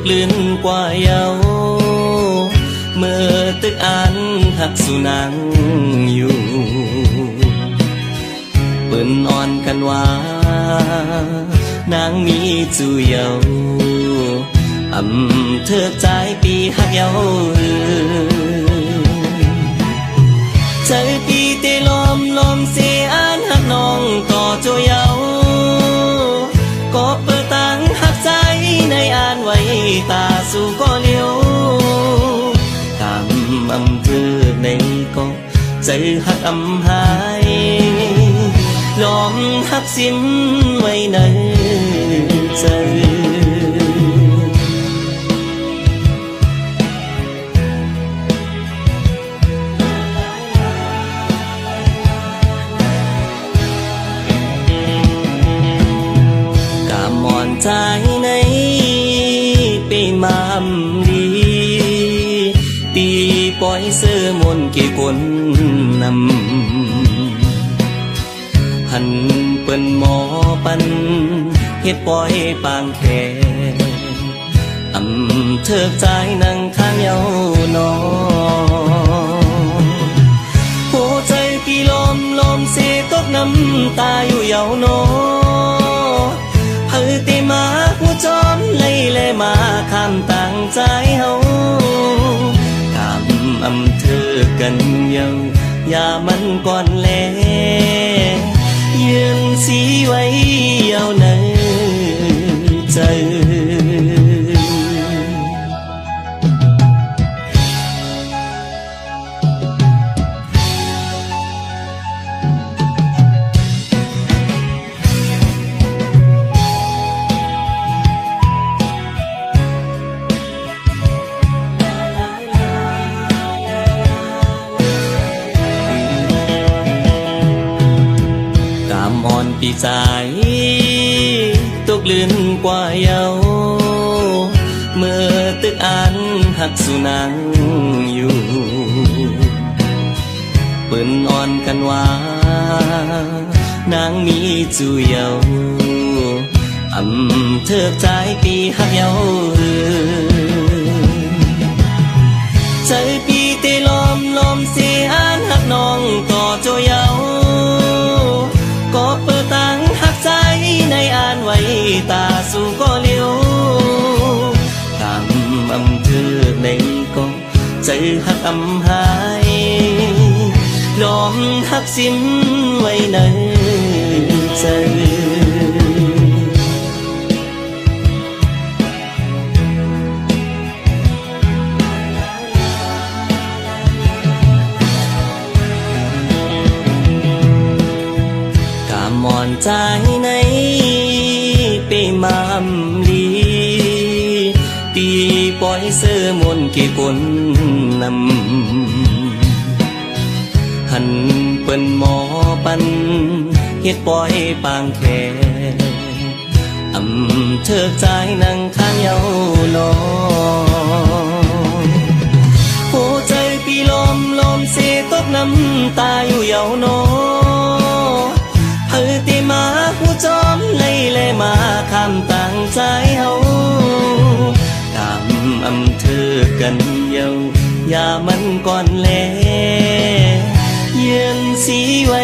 กลื่นกว่าเยาเมื่อตึกอันหักสุนังอยู่เปิ้นอ่อนกันว่านางมีจูเยาเธอใจปีหักเยาใจปีเตลมเสียอันหักน้องต่อโจเยาก็เปิดตังหักใจในอ่านไว้ตาสู่ก็เลี้ยวกำเธอในก็ใจหักหายลองหักสิ้นไว้ในใจใจในปีมามดีตีปล่อยเสื้อมนกี่คนนำหันเปิ้นหมอปันเฮ็ดปล่อยปางแค่เธอใจนั่งข้างเยานอหัวใจพี่ลมเสียตกน้ำตาอยู่เยานอเฮ้ตีมาผู้จอมไล่เลยมาข้ามต่างใจเฮาข้ามเธอกันเยาอย่ามันก่อนแลยืนสีไว้เยาในใจปีใจตกลื่นกว่าเยาเมื่อตึกอันหักสุนังอยู่เปิ้นอ่อนกันว่านางมีจูเยาเธอใจปีหักเยาใจปีเตลมเสียอันหักน้องต่อโจเยาก็เปิดตังหักใจในอ่านไว้ตาสู่ก็เลี้ยวกำเธอในก็ใจหักหายลองหักสิ้นไว้ในใจมอนใจในปีมามลีตีปล่อยเสื้อมนกี่คนนำหันเปิ้นหมอปันเฮ็ดปล่อยปางแค่เธอใจนั่งข้างเยานอหัวใจปีลมเสียตกน้ำตาอยู่เยานอเฮ้ตีมาผู้จอมไล่เลยมาข้ามต่างใจเฮาข้ามเธอกันเยาอย่ามันก่อนแลยืนสีไว้